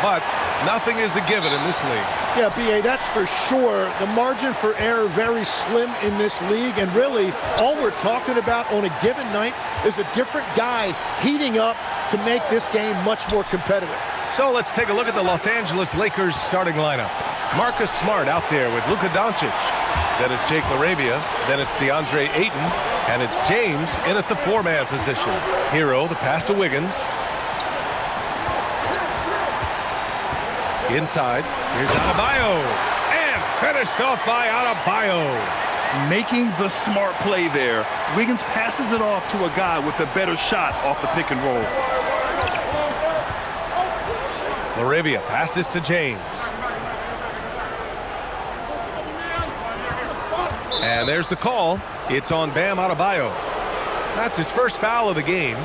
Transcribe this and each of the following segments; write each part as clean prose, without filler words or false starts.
But nothing is a given in this league. Yeah, B.A., that's for sure. The margin for error very slim in this league, and really all we're talking about on a given night is a different guy heating up to make this game much more competitive. So let's take a look at the Los Angeles Lakers starting lineup. Marcus Smart out there with Luka Doncic. Then it's Jake LaRavia. Then it's DeAndre Ayton. And it's James in at the four-man position. Hero, the pass to Wiggins. Inside, here's Adebayo, and finished off by Adebayo. Making the smart play there. Wiggins passes it off to a guy with a better shot off the pick and roll. LaRavia passes to James. And there's the call. It's on Bam Adebayo. That's his first foul of the game.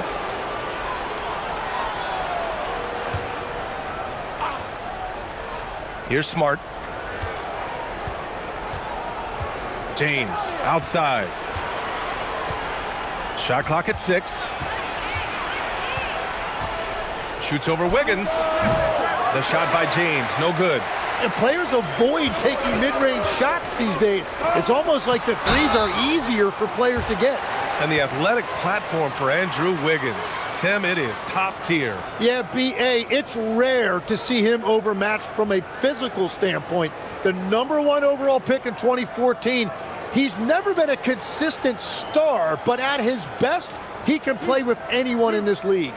Here's Smart. James outside. Shot clock at 6. Shoots over Wiggins. The shot by James, no good. And players avoid taking mid-range shots these days. It's almost like the threes are easier for players to get. And the athletic platform for Andrew Wiggins. Tim, it is top tier. Yeah, B.A., it's rare to see him overmatched from a physical standpoint. The #1 overall pick in 2014. He's never been a consistent star, but at his best, he can play with anyone in this league.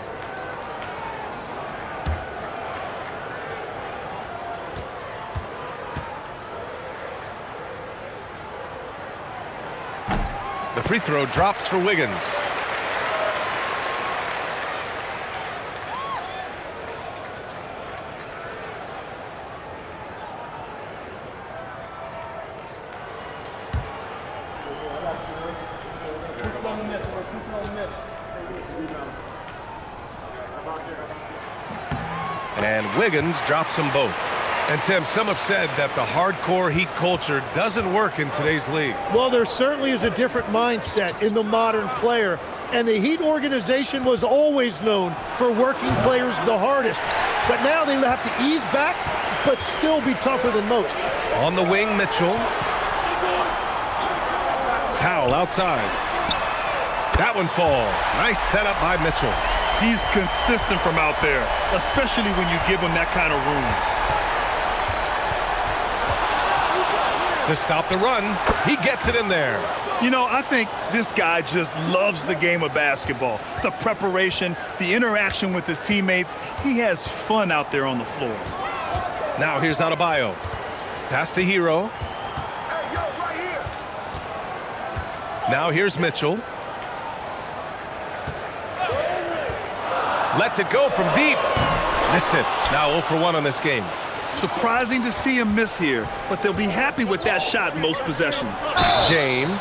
The free throw drops for Wiggins. And Wiggins drops them both. And Tim, some have said that the hardcore Heat culture doesn't work in today's league. Well, there certainly is a different mindset in the modern player. And the Heat organization was always known for working players the hardest. But now they have to ease back, but still be tougher than most. On the wing, Mitchell. Powell outside. That one falls. Nice setup by Mitchell. He's consistent from out there, especially when you give him that kind of room. To stop the run, he gets it in there. You know, I think this guy just loves the game of basketball. The preparation, the interaction with his teammates. He has fun out there on the floor. Now here's Adebayo. Pass to Hero. Now here's Mitchell. Lets it go from deep. Missed it. Now 0 for 1 on this game. Surprising to see him miss here, but they'll be happy with that shot in most possessions. James,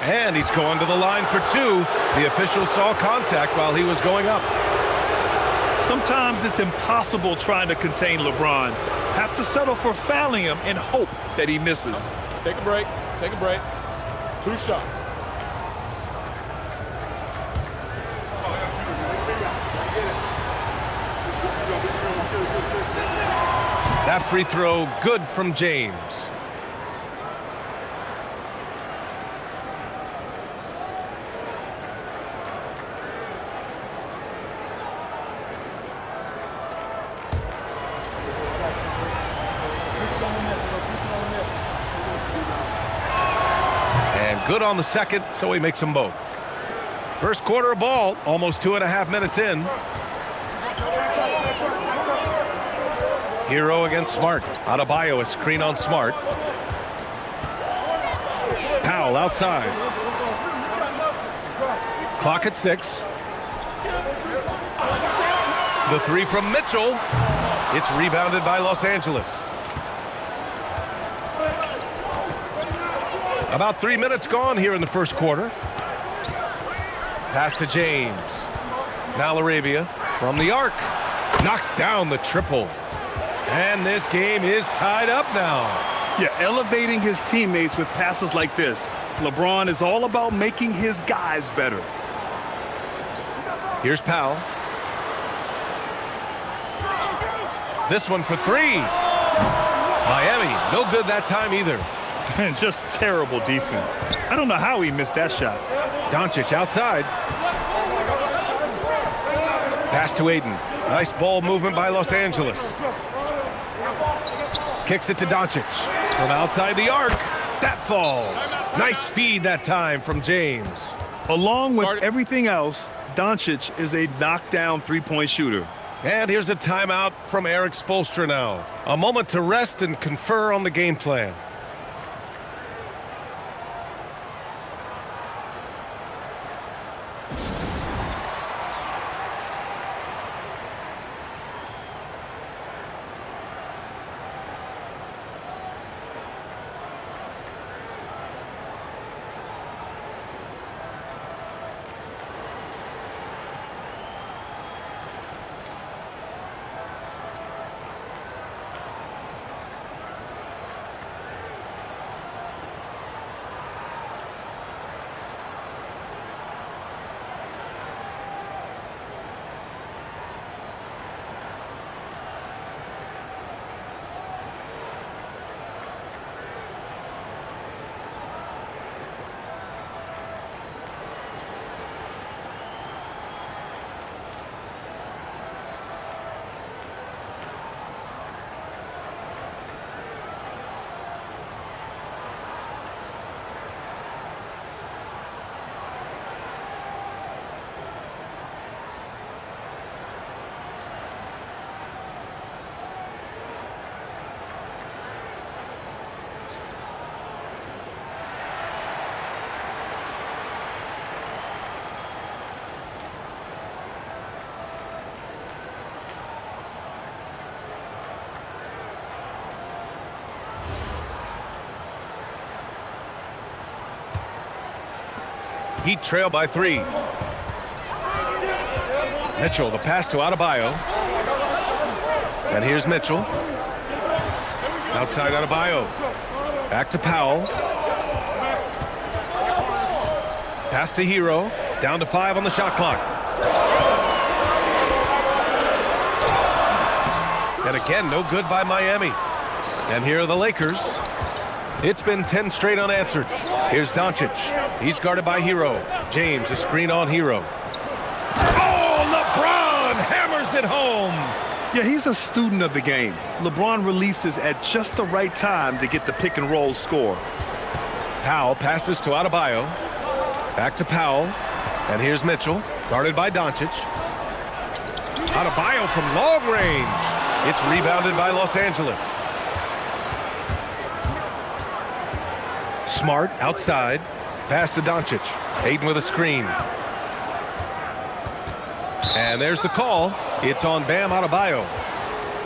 and he's going to the line for 2. The official saw contact while he was going up. Sometimes it's impossible trying to contain LeBron. Have to settle for fouling him and hope that he misses. Take a break. Take a break. 2 shots. That free throw good from James. And good on the second, so he makes them both. First quarter of ball, almost 2.5 minutes in. Hero against Smart. Adebayo, a screen on Smart. Powell outside. Clock at 6. The 3 from Mitchell. It's rebounded by Los Angeles. About 3 minutes gone here in the first quarter. Pass to James. Now Laravia from the arc. Knocks down the triple. And this game is tied up now. Yeah, elevating his teammates with passes like this. LeBron is all about making his guys better. Here's Powell. This one for three. Miami, no good that time either. And just terrible defense. I don't know how he missed that shot. Doncic outside. Pass to Aiden. Nice ball movement by Los Angeles. Kicks it to Doncic. From outside the arc. That falls. Nice feed that time from James. Along with everything else, Doncic is a knockdown three-point shooter. And here's a timeout from Eric Spoelstra now. A moment to rest and confer on the game plan. Heat trail by 3. Mitchell, the pass to Adebayo. And here's Mitchell. Outside Adebayo. Back to Powell. Pass to Hero. Down to 5 on the shot clock. And again, no good by Miami. And here are the Lakers. It's been 10 straight unanswered. Here's Doncic. He's guarded by Hero. James, a screen on Hero. Oh, LeBron hammers it home. Yeah, he's a student of the game. LeBron releases at just the right time to get the pick and roll score. Powell passes to Adebayo. Back to Powell. And here's Mitchell, guarded by Doncic. Adebayo from long range. It's rebounded by Los Angeles. Smart outside. Pass to Doncic. Aiden with a screen. And there's the call. It's on Bam Adebayo.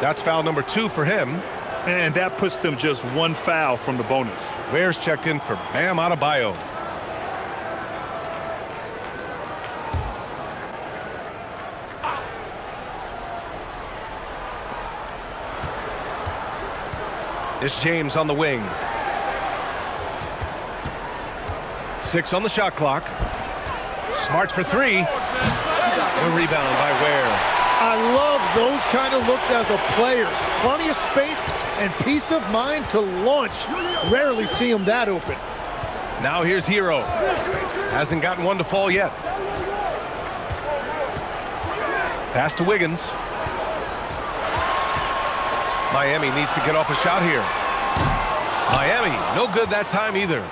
That's foul number 2 for him. And that puts them just 1 foul from the bonus. Ware's checked in for Bam Adebayo. It's James on the wing. 6 on the shot clock. Smart for 3. The rebound by Ware. I love those kind of looks as a player. Plenty of space and peace of mind to launch. Rarely see him that open. Now here's Hero. Hasn't gotten one to fall yet. Pass to Wiggins. Miami needs to get off a shot here. Miami, no good that time either.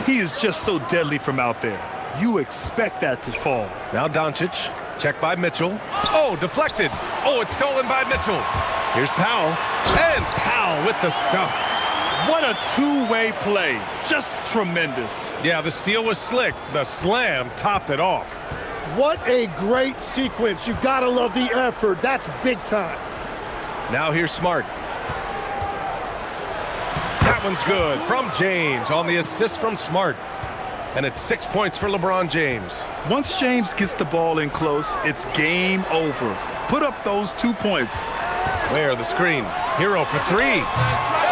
He is just so deadly from out there. You expect that to fall. Now Doncic, checked by Mitchell. Oh, deflected. Oh, it's stolen by Mitchell. Here's Powell. And Powell with the stuff. What a two-way play. Just tremendous. Yeah, the steal was slick. The slam topped it off. What a great sequence. You gotta love the effort. That's big time. Now here's Smart. That one's good from James on the assist from Smart. and it's 6 points for LeBron James. Once James gets the ball in close, it's game over. Put up those 2 points. Where the screen. Hero for three.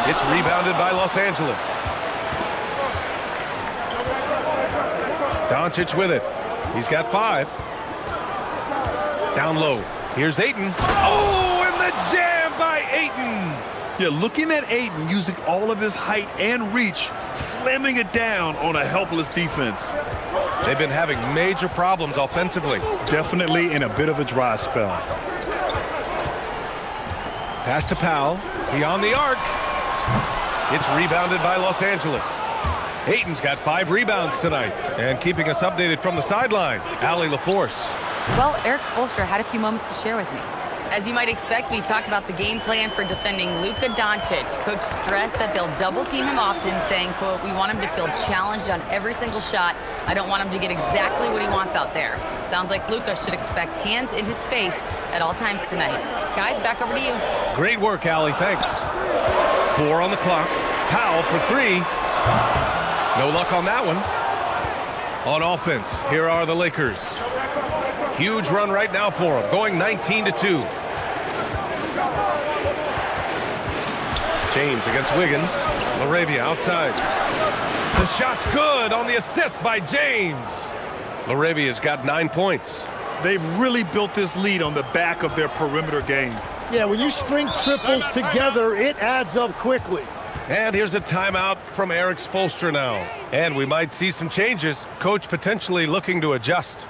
It's rebounded by Los Angeles. Doncic with it. He's got 5. Down low. Here's Ayton. Oh, and the jam by Ayton. Yeah, looking at Ayton using all of his height and reach, slamming it down on a helpless defense. They've been having major problems offensively. Definitely in a bit of a dry spell. Pass to Powell. Beyond the arc. It's rebounded by Los Angeles. Ayton's got 5 rebounds tonight. And keeping us updated from the sideline, Allie LaForce. Well, Eric Spoelstra had a few moments to share with me. As you might expect, we talk about the game plan for defending Luka Doncic. Coach stressed that they'll double team him often, saying, quote, "We want him to feel challenged on every single shot. I don't want him to get exactly what he wants out there." Sounds like Luka should expect hands in his face at all times tonight. Guys, back over to you. Great work, Allie. Thanks. 4 on the clock. Powell for 3. No luck on that one. On offense, here are the Lakers. Huge run right now for them, going 19-2. James against Wiggins. LaRavia outside. The shot's good on the assist by James. LaRavia's got 9 points. They've really built this lead on the back of their perimeter game. Yeah, when you string triples together, it adds up quickly. And here's a timeout from Eric Spoelstra now. And we might see some changes. Coach potentially looking to adjust.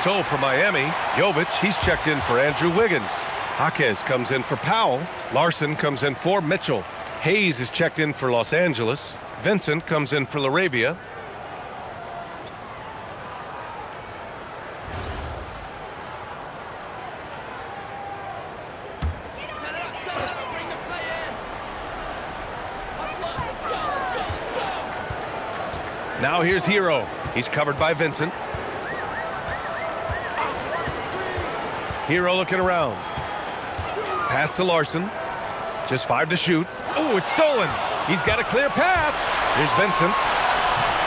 So for Miami, Jovic, he's checked in for Andrew Wiggins. Jaquez comes in for Powell. Larson comes in for Mitchell. Hayes is checked in for Los Angeles. Vincent comes in for LaRavia. Now here's Hero. He's covered by Vincent. Hero looking around. Pass to Larson. Just 5 to shoot. Oh, it's stolen. He's got a clear path. Here's Vincent.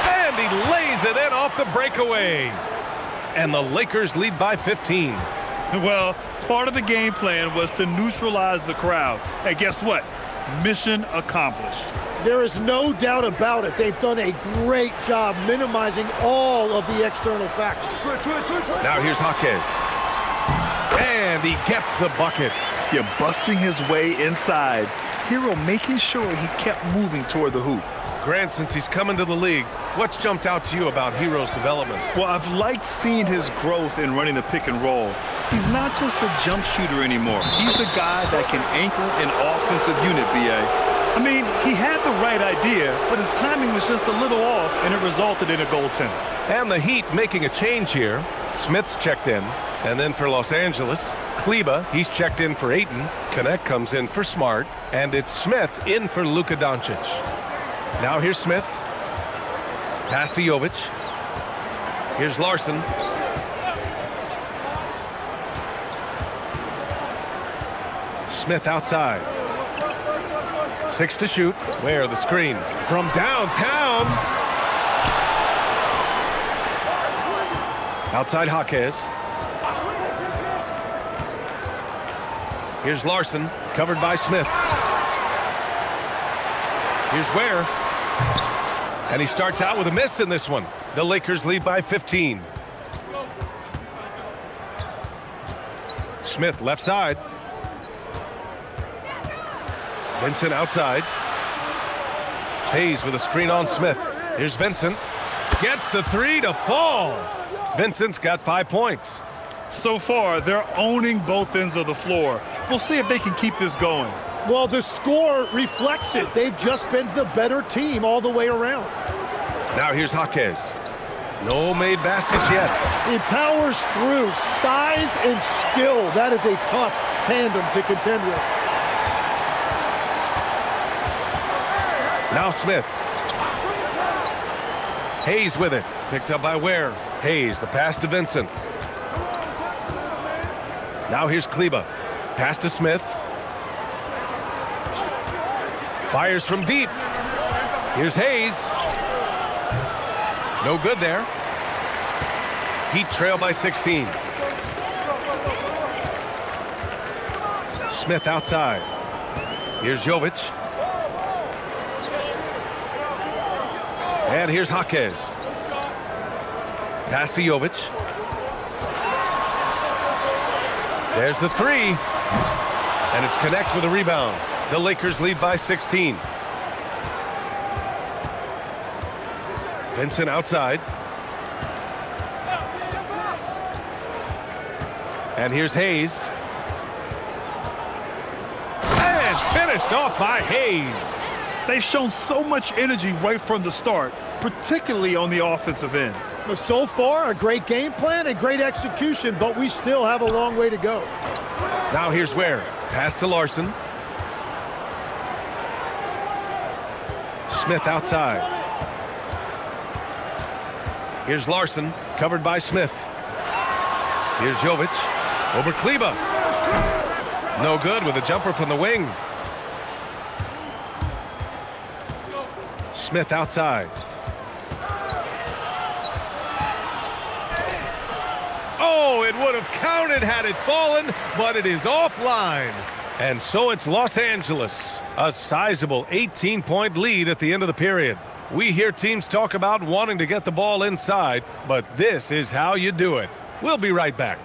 And he lays it in off the breakaway. And the Lakers lead by 15. Well, part of the game plan was to neutralize the crowd. And guess what? Mission accomplished. There is no doubt about it. They've done a great job minimizing all of the external factors. Now here's Jaquez. And he gets the bucket. Yeah, busting his way inside. Hero making sure he kept moving toward the hoop. Grant, since he's come into the league, what's jumped out to you about Hero's development? Well, I've liked seeing his growth in running the pick and roll. He's not just a jump shooter anymore. He's a guy that can anchor an offensive unit, B.A. I mean, he had the right idea, but his timing was just a little off, and it resulted in a goaltender. And the Heat making a change here. Smith's checked in. And then for Los Angeles, Kleba, he's checked in for Ayton. Connect comes in for Smart. And it's Smith in for Luka Doncic. Now here's Smith. Pass to Jovic. Here's Larson. Smith outside. 6 to shoot. Where the screen? From downtown. Outside Jaquez. Here's Larson, covered by Smith. Here's Ware. And he starts out with a miss in this one. The Lakers lead by 15. Smith left side. Vincent outside. Hayes with a screen on Smith. Here's Vincent. Gets the three to fall. Vincent's got 5 points. So far, they're owning both ends of the floor. We'll see if they can keep this going. Well, the score reflects it. They've just been the better team all the way around. Now here's Jaquez. No made baskets yet. He powers through. Size and skill. That is a tough tandem to contend with. Now Smith. Hayes with it. Picked up by Ware. Hayes, the pass to Vincent. Now here's Kleba. Pass to Smith. Fires from deep. Here's Hayes. No good there. Heat trail by 16. Smith outside. Here's Jovic. And here's Jaquez. Pass to Jovic. There's the three. And it's connect with a rebound. The Lakers lead by 16. Vincent outside. And here's Hayes. And finished off by Hayes. They've shown so much energy right from the start, particularly on the offensive end. So far, a great game plan and great execution, but we still have a long way to go. Now here's Ware. Pass to Larson. Smith outside. Here's Larson, covered by Smith. Here's Jovic. Over Kleba. No good with a jumper from the wing. Smith outside. Oh, it would have counted had it fallen, but it is offline. And so it's Los Angeles, a sizable 18-point lead at the end of the period. We hear teams talk about wanting to get the ball inside, but this is how you do it. We'll be right back.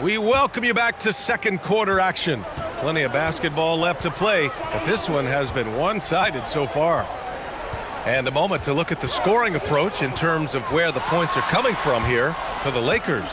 We welcome you back to second quarter action. Plenty of basketball left to play, but this one has been one-sided so far. And a moment to look at the scoring approach in terms of where the points are coming from here for the Lakers.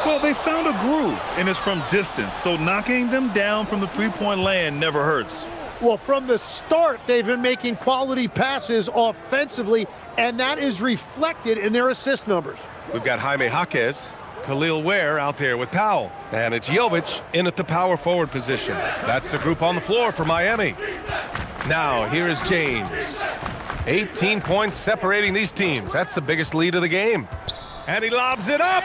Well, they found a groove, and it's from distance, so knocking them down from the three-point land never hurts. Well, from the start, they've been making quality passes offensively, and that is reflected in their assist numbers. We've got Jaime Jaquez, Khalil Ware out there with Powell. And it's Jovic in at the power forward position. That's the group on the floor for Miami. Now, here is James. 18 points separating these teams. That's the biggest lead of the game. And he lobs it up.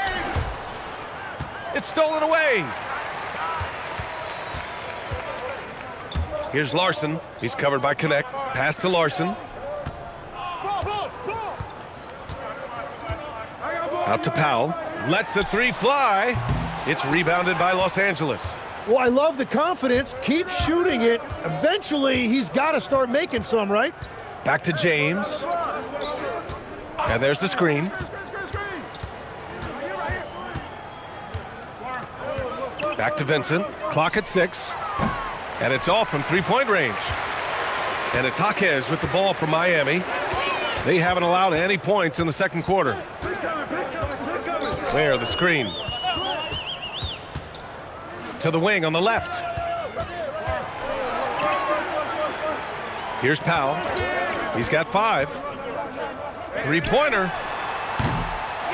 It's stolen away. Here's Larson. He's covered by Connect. Pass to Larson. Out to Powell. Lets the three fly. It's rebounded by Los Angeles. Well, I love the confidence. Keep shooting it. Eventually, he's got to start making some, right? Back to James. And there's the screen. Back to Vincent. Clock at 6. And it's off from three-point range. And it's Jaquez with the ball for Miami. They haven't allowed any points in the second quarter. Where the screen. To the wing on the left. Here's Powell. He's got 5. Three-pointer.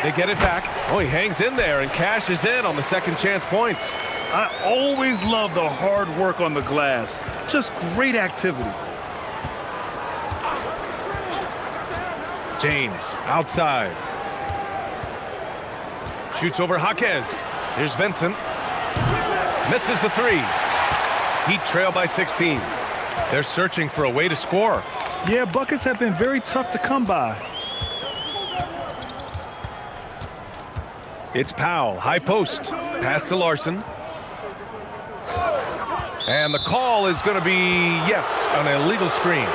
They get it back. Oh, he hangs in there and cashes in on the second chance points. I always love the hard work on the glass. Just great activity. James outside. Shoots over Jaquez. Here's Vincent. Misses the three. Heat trail by 16. They're searching for a way to score. Yeah, buckets have been very tough to come by. It's Powell, high post. Pass to Larson. And the call is going to be, yes, an illegal screen.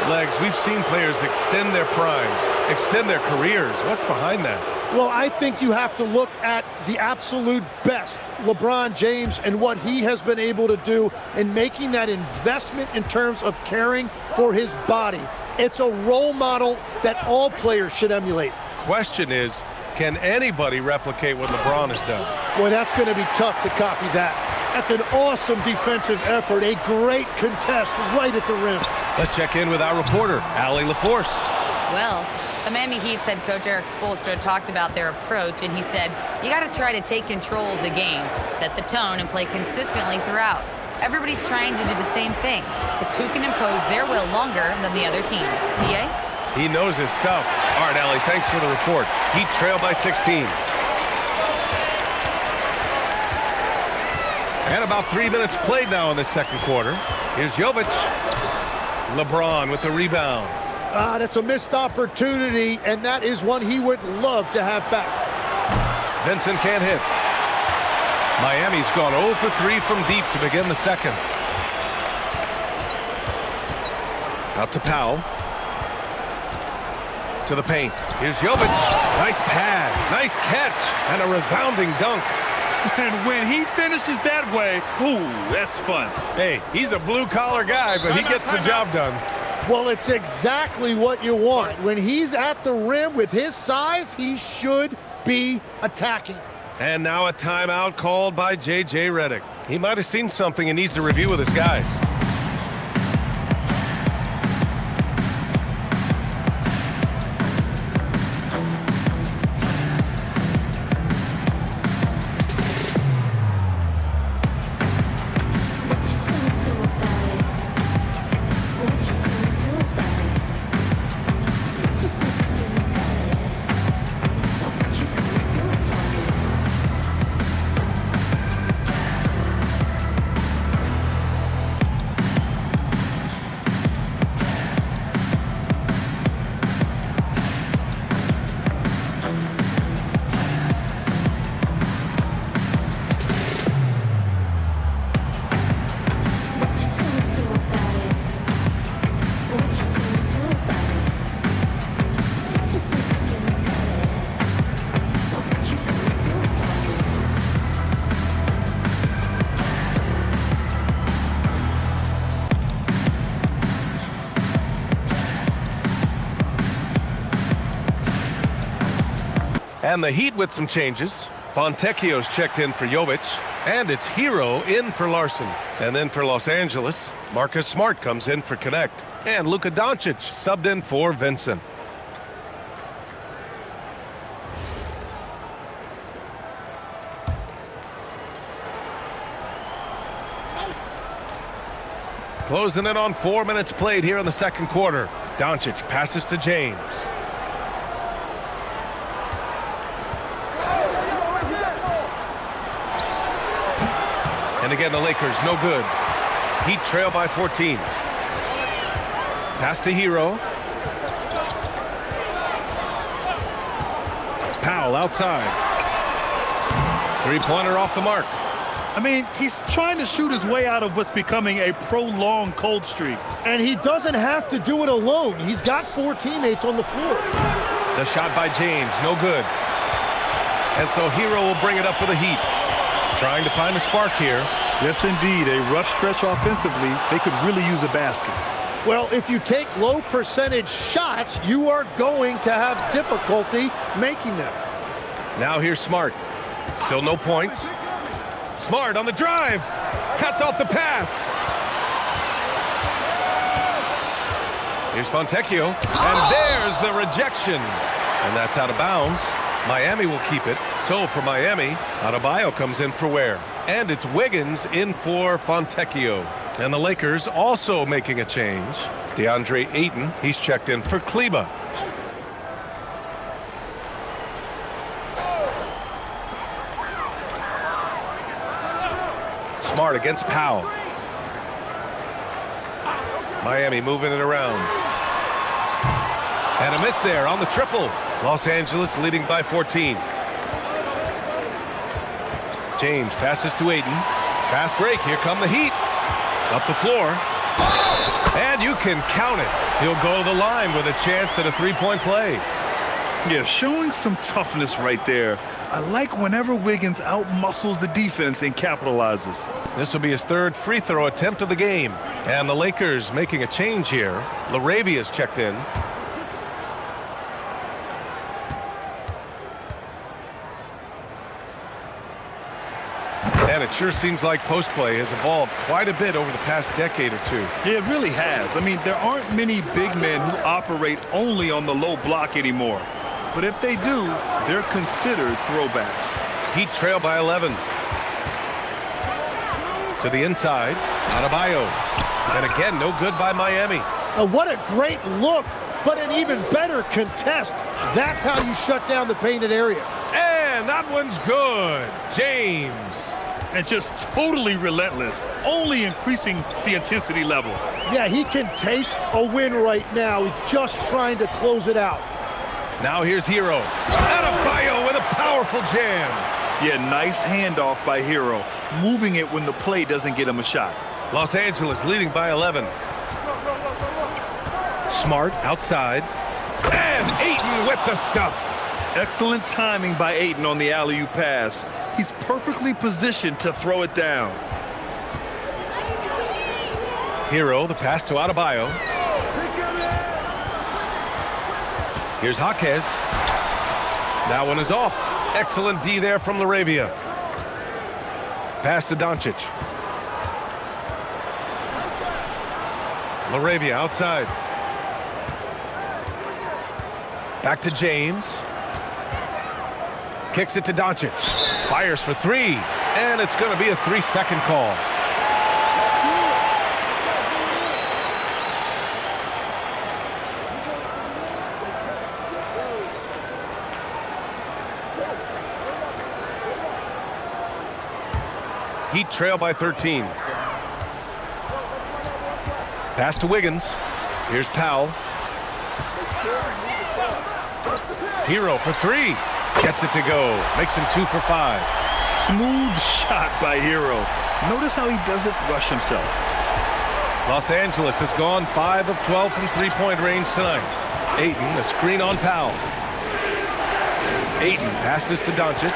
Legs, we've seen players extend their primes, extend their careers. What's behind that? Well, I think you have to look at the absolute best, LeBron James, and what he has been able to do in making that investment in terms of caring for his body. It's a role model that all players should emulate. Question is, can anybody replicate what LeBron has done? Boy, that's going to be tough to copy that. That's an awesome defensive effort, a great contest right at the rim. Let's check in with our reporter, Allie LaForce. Well, the Miami Heat's head coach Eric Spoelstra talked about their approach, and he said, you got to try to take control of the game, set the tone, and play consistently throughout. Everybody's trying to do the same thing. It's who can impose their will longer than the other team. B.A.? He knows his stuff. All right, Allie, thanks for the report. Heat trail by 16. And about 3 minutes played now in the second quarter. Here's Jovic. LeBron with the rebound. That's a missed opportunity, and that is one he would love to have back. Vincent can't hit. Miami's gone 0 for 3 from deep to begin the second. Out to Powell. To the paint. Here's Jovic. Nice pass. Nice catch. And a resounding dunk. And when he finishes that way, ooh, that's fun. Hey, he's a blue-collar guy, but he gets the job done. Well, it's exactly what you want. When he's at the rim with his size, he should be attacking. And now a timeout called by J.J. Redick. He might have seen something and needs to review with his guys. And the Heat with some changes. Fontecchio's checked in for Jovic. And it's Hero in for Larson. And then for Los Angeles, Marcus Smart comes in for Connect. And Luka Doncic subbed in for Vincent. Closing in on 4 minutes played here in the second quarter. Doncic passes to James. And again, the Lakers, no good. Heat trail by 14. Pass to Hero. Powell outside. Three-pointer off the mark. I mean, he's trying to shoot his way out of what's becoming a prolonged cold streak. And he doesn't have to do it alone. He's got 4 teammates on the floor. The shot by James, no good. And so Hero will bring it up for the Heat. Trying to find a spark here. Yes, indeed. A rough stretch offensively. They could really use a basket. Well, if you take low percentage shots, you are going to have difficulty making them. Now here's Smart. Still no points. Smart on the drive. Cuts off the pass. Here's Fontecchio. And there's the rejection. And that's out of bounds. Miami will keep it. So for Miami, Adebayo comes in for Ware. And it's Wiggins in for Fontecchio. And the Lakers also making a change. DeAndre Ayton, he's checked in for Kleba. Smart against Powell. Miami moving it around. And a miss there on the triple. Los Angeles leading by 14. James passes to Ayton. Fast break. Here come the Heat. Up the floor. And you can count it. He'll go to the line with a chance at a three-point play. Yeah, showing some toughness right there. I like whenever Wiggins outmuscles the defense and capitalizes. This will be his third free throw attempt of the game. And the Lakers making a change here. Larabia's checked in. And it sure seems like post play has evolved quite a bit over the past decade or two. Yeah, it really has. I mean, there aren't many big men who operate only on the low block anymore. But if they do, they're considered throwbacks. Heat trail by 11. To the inside, Adebayo. And again, no good by Miami. What a great look, but an even better contest. That's how you shut down the painted area. And that one's good. James. And just totally relentless, only increasing the intensity level. Yeah, he can taste a win right now. He's just trying to close it out. Now here's Hero. Adebayo with a powerful jam. Yeah, nice handoff by Hero, moving it when the play doesn't get him a shot. Los Angeles leading by 11. Smart outside. And Ayton with the stuff. Excellent timing by Ayton on the alley-oop pass. He's perfectly positioned to throw it down. Hero, the pass to Adebayo. Here's Jaquez. That one is off. Excellent D there from Laravia. Pass to Doncic. Laravia outside. Back to James. Kicks it to Doncic. Fires for three. And it's going to be a 3-second call. Heat trail by 13. Pass to Wiggins. Here's Powell. Hero for three. Gets it to go. Makes him 2 for 5. Smooth shot by Hero. Notice how he doesn't rush himself. Los Angeles has gone 5 of 12 from three-point range tonight. Ayton, a screen on Powell. Ayton passes to Doncic.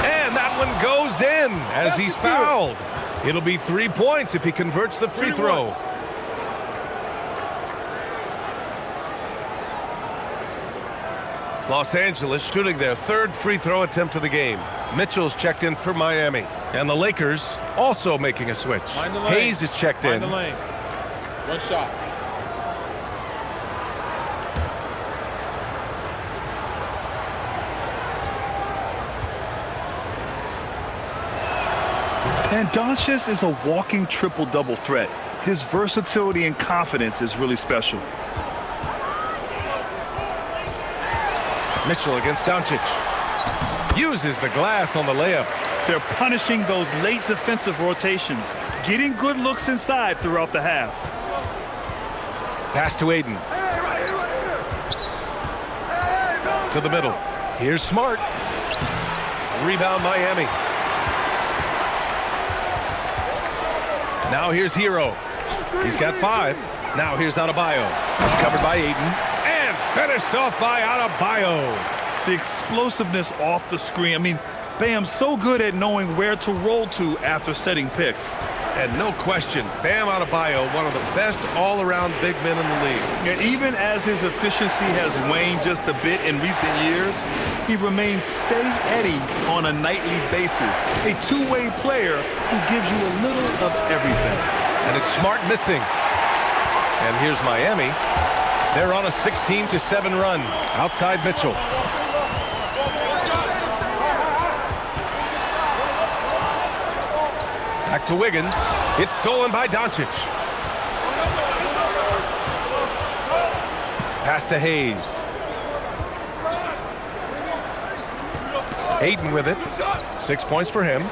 And that one goes in as he's fouled. It'll be 3 points if he converts the free throw. Los Angeles shooting their third free throw attempt of the game. Mitchell's checked in for Miami. And the Lakers also making a switch. Hayes is checked in. Mind the lanes. One shot. And Doncic is a walking triple-double threat. His versatility and confidence is really special. Mitchell against Doncic. Uses the glass on the layup. They're punishing those late defensive rotations, getting good looks inside throughout the half. Pass to Ayton. To the middle. Here's Smart. Rebound Miami. Now here's Hero. He's got 5. Now here's Adebayo. He's covered by Ayton. And finished off by Adebayo. The explosiveness off the screen. I mean, Bam's so good at knowing where to roll to after setting picks. And no question, Bam Adebayo, one of the best all-around big men in the league. And even as his efficiency has waned just a bit in recent years, he remains steady Eddie on a nightly basis. A two-way player who gives you a little of everything. And it's Smart missing. And here's Miami. They're on a 16-7 run outside Mitchell. Back to Wiggins. It's stolen by Doncic. Pass to Hayes. Ayton with it. 6 points for him.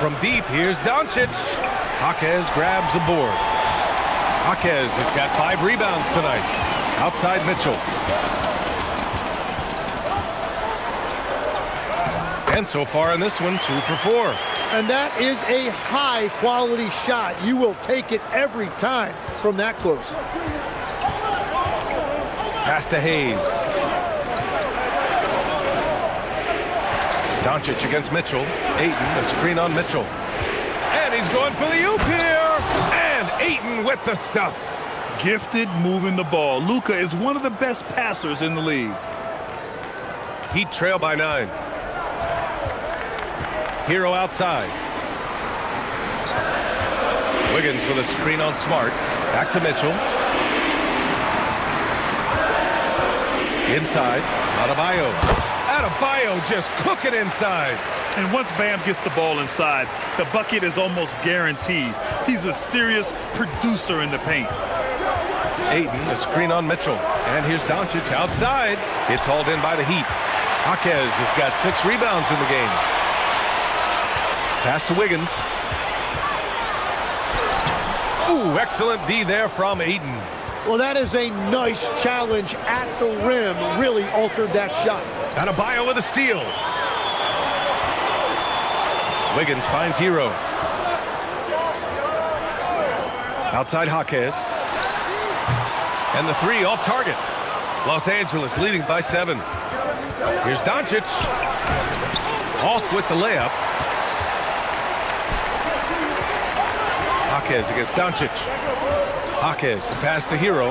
From deep, here's Doncic. Jaquez grabs the board. Jaquez has got 5 rebounds tonight. Outside Mitchell. And so far in this one, 2 for 4. And that is a high-quality shot. You will take it every time from that close. Pass to Hayes. Doncic against Mitchell. Ayton, a screen on Mitchell. And he's going for the oop here. And Ayton with the stuff. Gifted moving the ball. Luka is one of the best passers in the league. Heat trail by 9. Hero outside. Wiggins with a screen on Smart. Back to Mitchell. Inside. Adebayo. Adebayo just cooking inside. And once Bam gets the ball inside, the bucket is almost guaranteed. He's a serious producer in the paint. Ayton, a screen on Mitchell. And here's Doncic outside. It's hauled in by the Heat. Jaquez has got 6 rebounds in the game. Pass to Wiggins. Ooh, excellent D there from Ayton. Well, that is a nice challenge at the rim. Really altered that shot. Adebayo with a steal. Wiggins finds Hero. Outside Jaquez. And the 3 off target. Los Angeles leading by 7. Here's Doncic. Off with the layup. Jaquez against Doncic. Jaquez, the pass to Hero.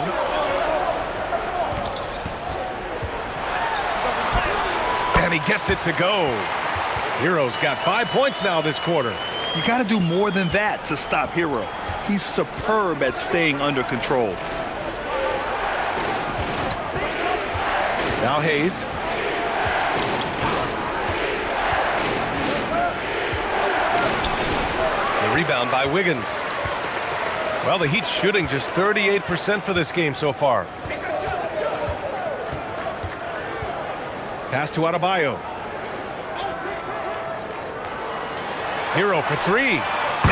And he gets it to go. Hero's got 5 points now this quarter. You got to do more than that to stop Hero. He's superb at staying under control. Now Hayes. The rebound by Wiggins. Well, the Heat's shooting just 38% for this game so far. Pass to Adebayo. Hero for 3.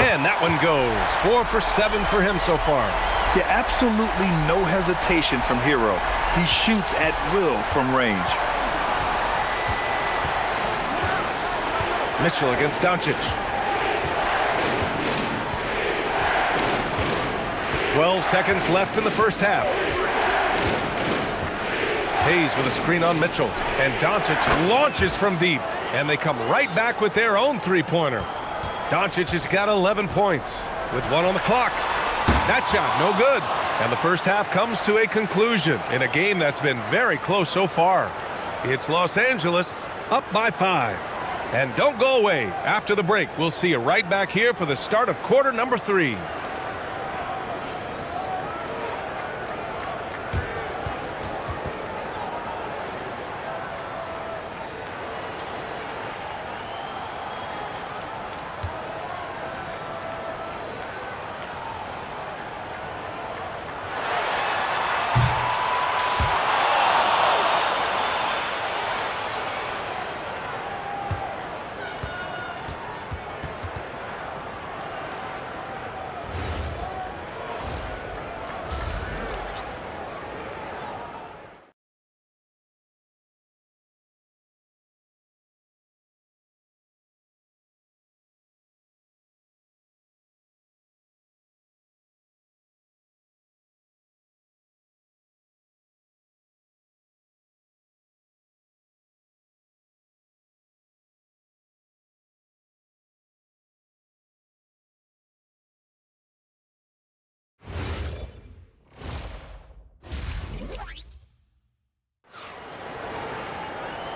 And that one goes. 4 for 7 for him so far. Yeah, absolutely no hesitation from Hero. He shoots at will from range. Mitchell against Doncic. 12 seconds left in the first half. Hayes with a screen on Mitchell. And Doncic launches from deep. And they come right back with their own 3-pointer. Doncic has got 11 points with 1 on the clock. That shot, no good. And the first half comes to a conclusion in a game that's been very close so far. It's Los Angeles up by 5. And don't go away. After the break, we'll see you right back here for the start of quarter number 3.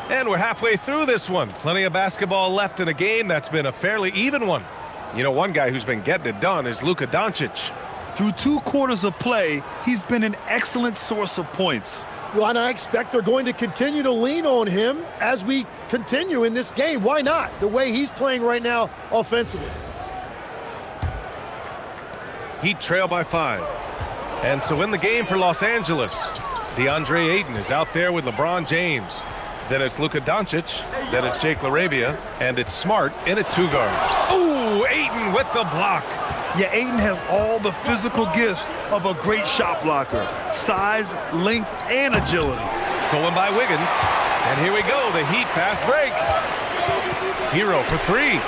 And we're halfway through this one. Plenty of basketball left in a game that's been a fairly even one. You know, one guy who's been getting it done is Luka Doncic. Through 2 quarters of play, he's been an excellent source of points. Well, and I expect they're going to continue to lean on him as we continue in this game. Why not? The way he's playing right now offensively. Heat trail by 5. And so in the game for Los Angeles, DeAndre Ayton is out there with LeBron James. Then it's Luka Doncic. Then it's Jake LaRavia. And it's Smart in at 2 guard. Ooh, Ayton with the block. Yeah, Ayton has all the physical gifts of a great shot blocker. Size, length, and agility. Stolen by Wiggins. And here we go, the Heat fast break. Hero for 3.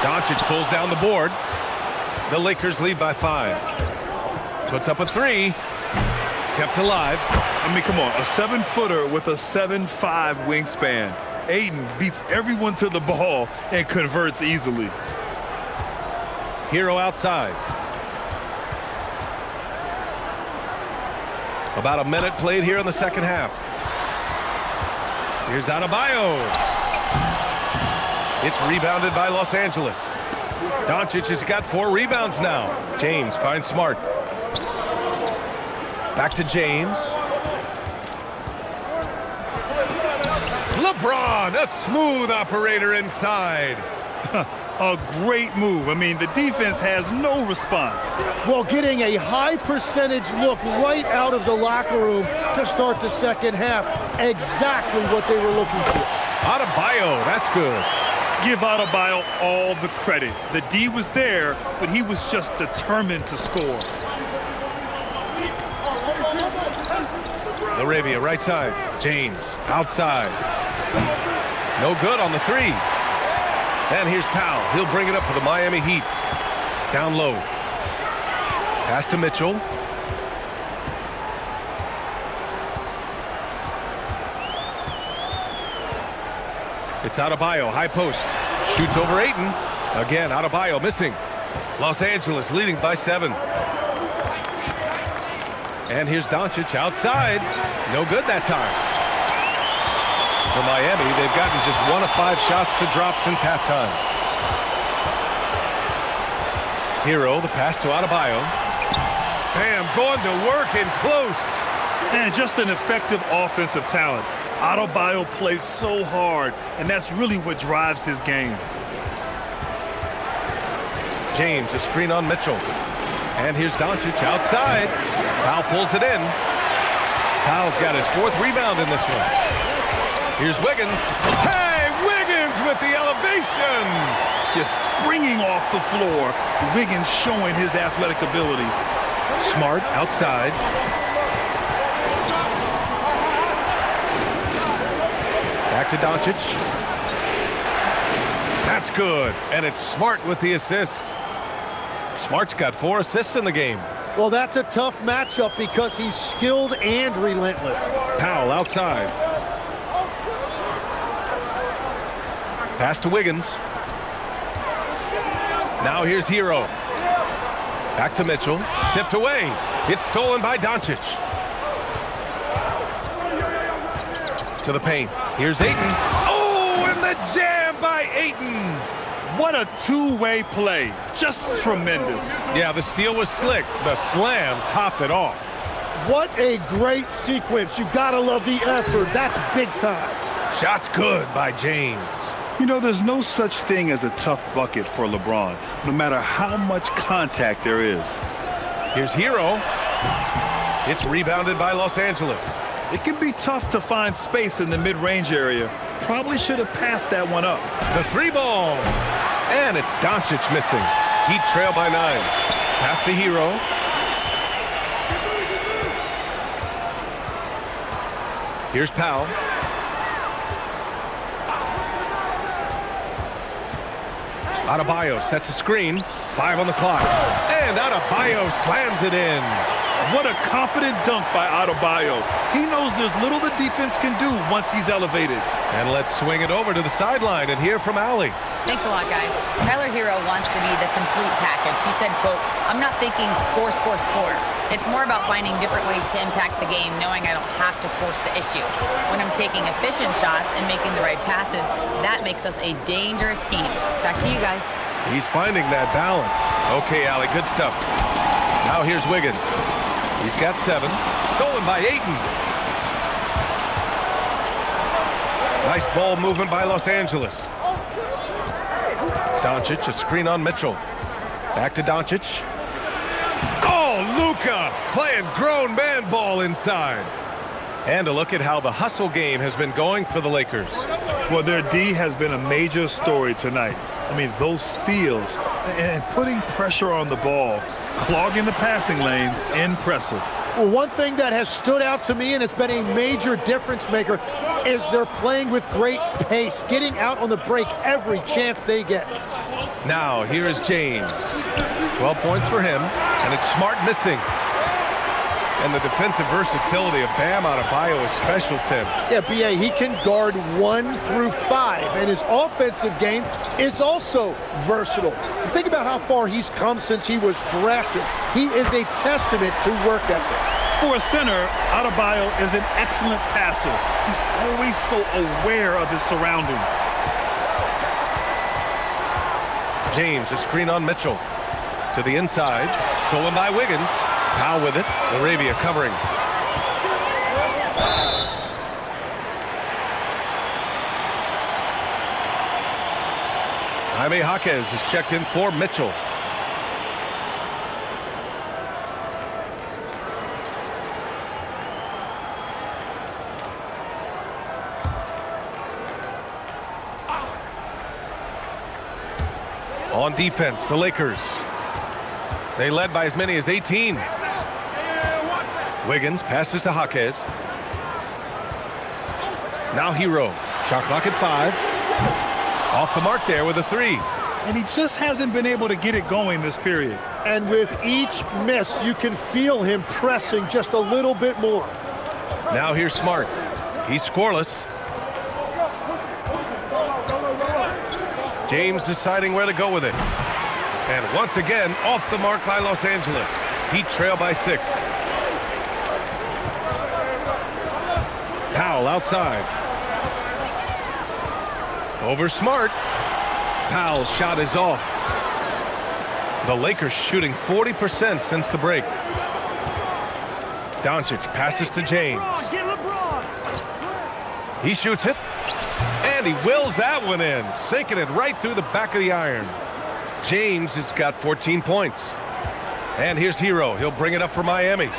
Doncic pulls down the board. The Lakers lead by 5. Puts up a 3. Kept alive. I mean, come on, a 7-footer with a 7'5" wingspan. Ayton beats everyone to the ball and converts easily. Hero outside. About a minute played here in the second half. Here's Adebayo. It's rebounded by Los Angeles. Doncic has got 4 rebounds now. James finds Smart. Back to James. LeBron, a smooth operator inside. A great move. I mean, the defense has no response. Well, getting a high percentage look right out of the locker room to start the second half. Exactly what they were looking for. Adebayo, that's good. Give Adebayo all the credit. The D was there, but he was just determined to score. LaRavia right side. James outside. No good on the 3. And here's Powell. He'll bring it up for the Miami Heat. Down low. Pass to Mitchell. It's Adebayo, high post. Shoots over Ayton. Again, Adebayo missing. Los Angeles leading by 7. And here's Doncic outside. No good that time. For Miami, they've gotten just 1 of 5 shots to drop since halftime. Hero, the pass to Adebayo. Bam, going to work and close. And just an effective offensive talent. Adebayo plays so hard, and that's really what drives his game. James, a screen on Mitchell. And here's Doncic outside. Powell pulls it in. Powell's got his 4th rebound in this one. Here's Wiggins. Hey, Wiggins with the elevation. Just springing off the floor. Wiggins showing his athletic ability. Smart outside. Back to Doncic. That's good. And it's Smart with the assist. Smart's got 4 assists in the game. Well, that's a tough matchup because he's skilled and relentless. Powell outside. Pass to Wiggins. Now here's Hero. Back to Mitchell. Tipped away. It's stolen by Doncic. To the paint. Here's Ayton. Oh, and the jam by Ayton. What a two-way play. Just tremendous. Yeah, the steal was slick. The slam topped it off. What a great sequence. You gotta love the effort. That's big time. Shots good by James. You know, there's no such thing as a tough bucket for LeBron, no matter how much contact there is. Here's Hero. It's rebounded by Los Angeles. It can be tough to find space in the mid-range area. Probably should have passed that one up. The 3 ball. And it's Doncic missing. Heat trail by 9. Pass to Hero. Here's Powell. Adebayo sets a screen. 5 on the clock. And Adebayo slams it in. What a confident dunk by Adebayo. He knows there's little the defense can do once he's elevated. And let's swing it over to the sideline and hear from Allie. Thanks a lot, guys. Tyler Hero wants to be the complete package. He said, quote, "I'm not thinking score, score, score. It's more about finding different ways to impact the game, knowing I don't have to force the issue. When I'm taking efficient shots and making the right passes, that makes us a dangerous team." Back to you guys. He's finding that balance. Okay, Allie, good stuff. Now here's Wiggins. He's got 7. Stolen by Ayton. Nice ball movement by Los Angeles. Doncic, a screen on Mitchell. Back to Doncic. Oh, Luka playing grown man ball inside. And a look at how the hustle game has been going for the Lakers. Well, their D has been a major story tonight. I mean, those steals and putting pressure on the ball, clogging the passing lanes, impressive. Well, one thing that has stood out to me, and it's been a major difference maker, is they're playing with great pace, getting out on the break every chance they get. Now, here is James. 12 points for him, and it's Smart missing. And the defensive versatility of Bam Adebayo is special, Tim. Yeah, B.A., he can guard 1 through 5, and his offensive game is also versatile. Think about how far he's come since he was drafted. He is a testament to work ethic. For a center, Adebayo is an excellent passer. He's always so aware of his surroundings. James, a screen on Mitchell. To the inside, stolen by Wiggins. Powell with it. Laravia covering. Jaime Jaquez is checked in for Mitchell. On defense, the Lakers. They led by as many as 18. Wiggins passes to Jaquez. Now Hero. Shot clock at 5. Off the mark there with a 3. And he just hasn't been able to get it going this period. And with each miss, you can feel him pressing just a little bit more. Now here's Smart. He's scoreless. James deciding where to go with it. And once again, off the mark by Los Angeles. Heat trail by 6. Powell outside. Over Smart. Powell's shot is off. The Lakers shooting 40% since the break. Doncic passes to James. He shoots it. And he wills that one in, sinking it right through the back of the iron. James has got 14 points. And here's Hero. He'll bring it up for Miami.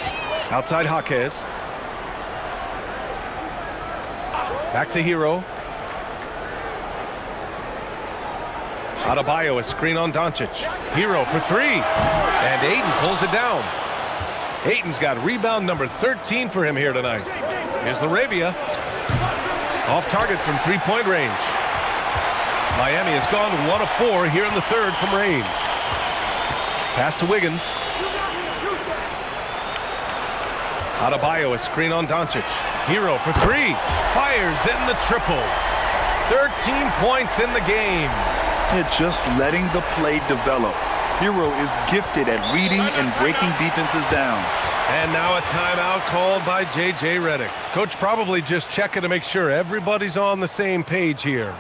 Outside Jaquez. Back to Hero. Adebayo, a screen on Doncic. Hero for 3. And Ayton pulls it down. Ayton's got rebound number 13 for him here tonight. Here's Laravia. Off target from 3-point range. Miami has gone 1 of 4 here in the third from range. Pass to Wiggins. Adebayo, a screen on Doncic. Hero for 3. Fires in the triple. 13 points in the game. They're just letting the play develop. Hero is gifted at reading and breaking defenses down. And now a timeout called by J.J. Redick. Coach probably just checking to make sure everybody's on the same page here.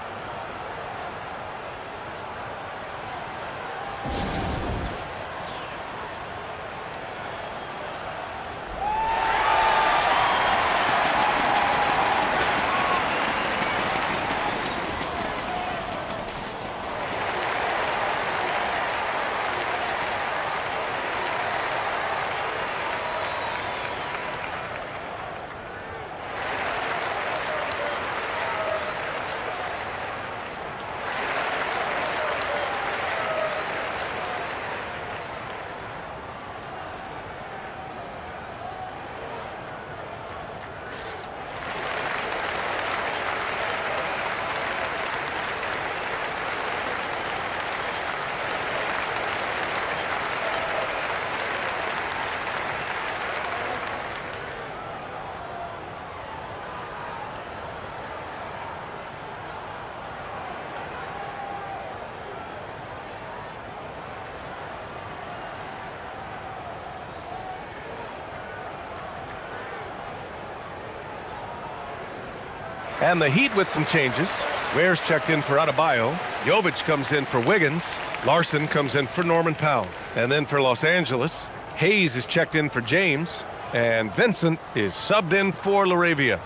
And the Heat with some changes. Ware's checked in for Adebayo. Jovic comes in for Wiggins. Larson comes in for Norman Powell. And then for Los Angeles, Hayes is checked in for James. And Vincent is subbed in for Laravia.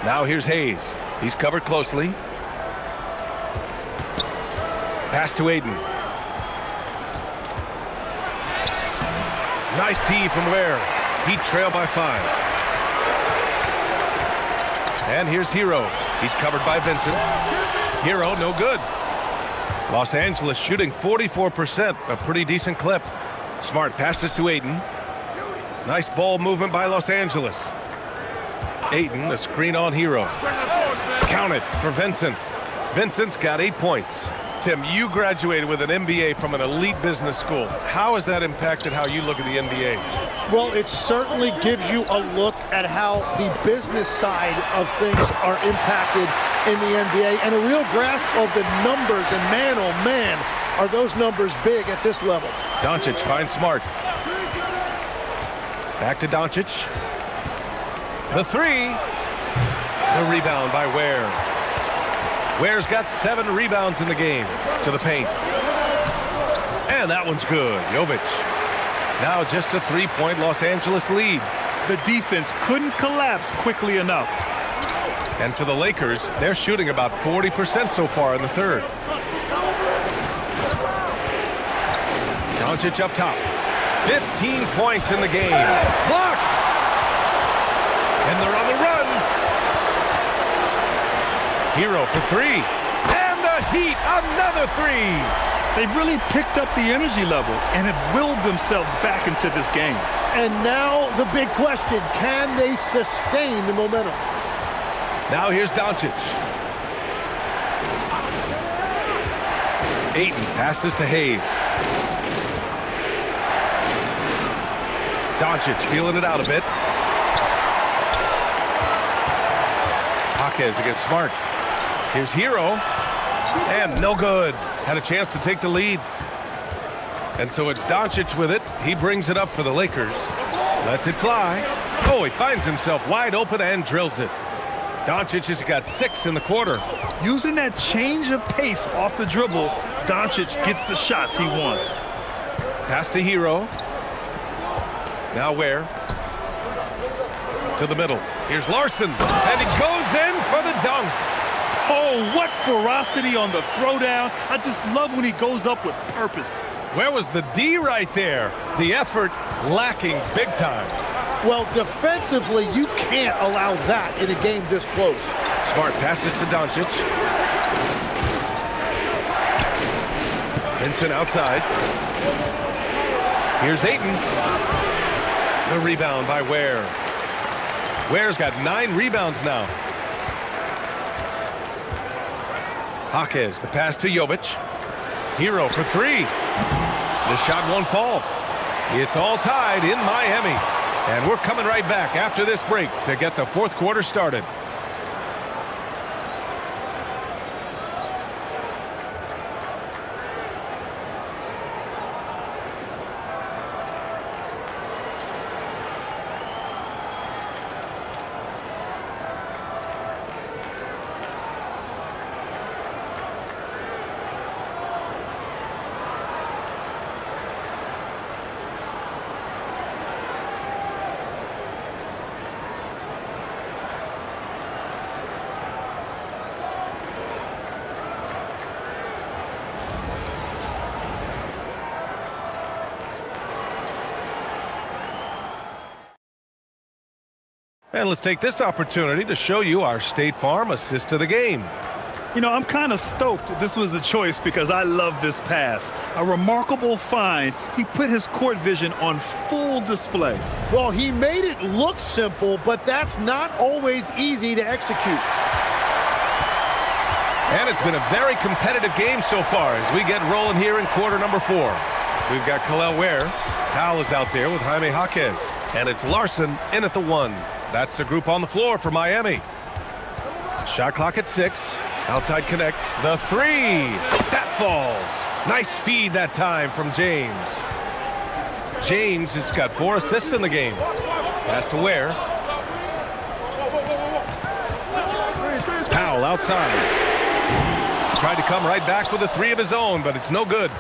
Now here's Hayes. He's covered closely. Pass to Aiden. Nice D from Ware. Heat trail by 5. And here's Hero. He's covered by Vincent. Hero, no good. Los Angeles shooting 44%, a pretty decent clip. Smart passes to Aiden. Nice ball movement by Los Angeles. Aiden, the screen on Hero. Count it for Vincent. Vincent's got 8 points. Tim, you graduated with an MBA from an elite business school. How has that impacted how you look at the NBA? Well, it certainly gives you a look at how the business side of things are impacted in the NBA and a real grasp of the numbers. And man, oh man, are those numbers big at this level. Doncic finds Smart. Back to Doncic. The 3. The rebound by Ware. Ware's got 7 rebounds in the game. To the paint. And that one's good. Jovic. Now just a 3-point Los Angeles lead. The defense couldn't collapse quickly enough. And for the Lakers, they're shooting about 40% so far in the third. Doncic up top. 15 points in the game. Blocked! And they're on the run. Hero for 3. And the Heat, another 3. They've really picked up the energy level and have willed themselves back into this game. And now the big question, can they sustain the momentum? Now here's Doncic. Ayton passes to Hayes. Doncic feeling it out a bit. Jaquez against Smart. Here's Hero. And no good. Had a chance to take the lead. And so it's Doncic with it. He brings it up for the Lakers. Lets it fly. Oh, he finds himself wide open and drills it. Doncic has got 6 in the quarter. Using that change of pace off the dribble, Doncic gets the shots he wants. Pass to Hero. Now Ware. To the middle. Here's Larson. And he goes in for the dunk. Oh, what ferocity on the throwdown. I just love when he goes up with purpose. Where was the D right there? The effort lacking big time. Well, defensively, you can't allow that in a game this close. Smart passes to Doncic. Vincent outside. Here's Ayton. The rebound by Ware. Ware's got 9 rebounds now. Jaquez, the pass to Jovic. Hero for 3. The shot won't fall. It's all tied in Miami. And we're coming right back after this break to get the fourth quarter started. And let's take this opportunity to show you our State Farm assist to the game. You know, I'm kind of stoked this was a choice because I love this pass. A remarkable find. He put his court vision on full display. Well, he made it look simple, but that's not always easy to execute. And it's been a very competitive game so far as we get rolling here in quarter number 4. We've got Kel'el Ware. Powell is out there with Jaime Jaquez. And it's Larson in at the 1. That's the group on the floor for Miami. Shot clock at 6. Outside connect. The 3. That falls. Nice feed that time from James. James has got 4 assists in the game. Pass to Ware. Powell outside. Tried to come right back with a 3 of his own, but it's no good.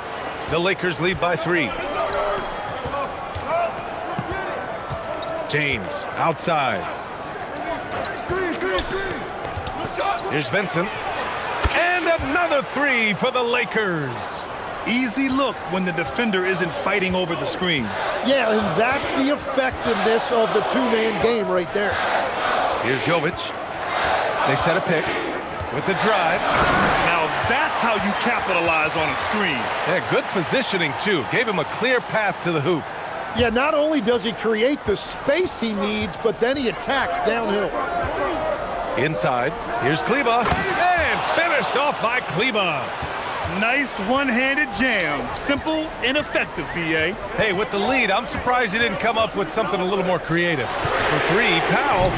The Lakers lead by 3. James outside. Here's Vincent. And a Another three for the Lakers. Easy look when the defender isn't fighting over the screen. Yeah, and that's the effectiveness of the two-man game right there. Here's Jovic. They set a pick with the drive. Now that's how you capitalize on a screen. Yeah, good positioning, too. Gave him a clear path to the hoop. Yeah, not only does he create the space he needs, but then he attacks downhill. Inside, here's Kleba. And finished off by Kleba. Nice one-handed jam. Simple and effective, B.A. Hey, with the lead, I'm surprised he didn't come up with something a little more creative. For three, Powell.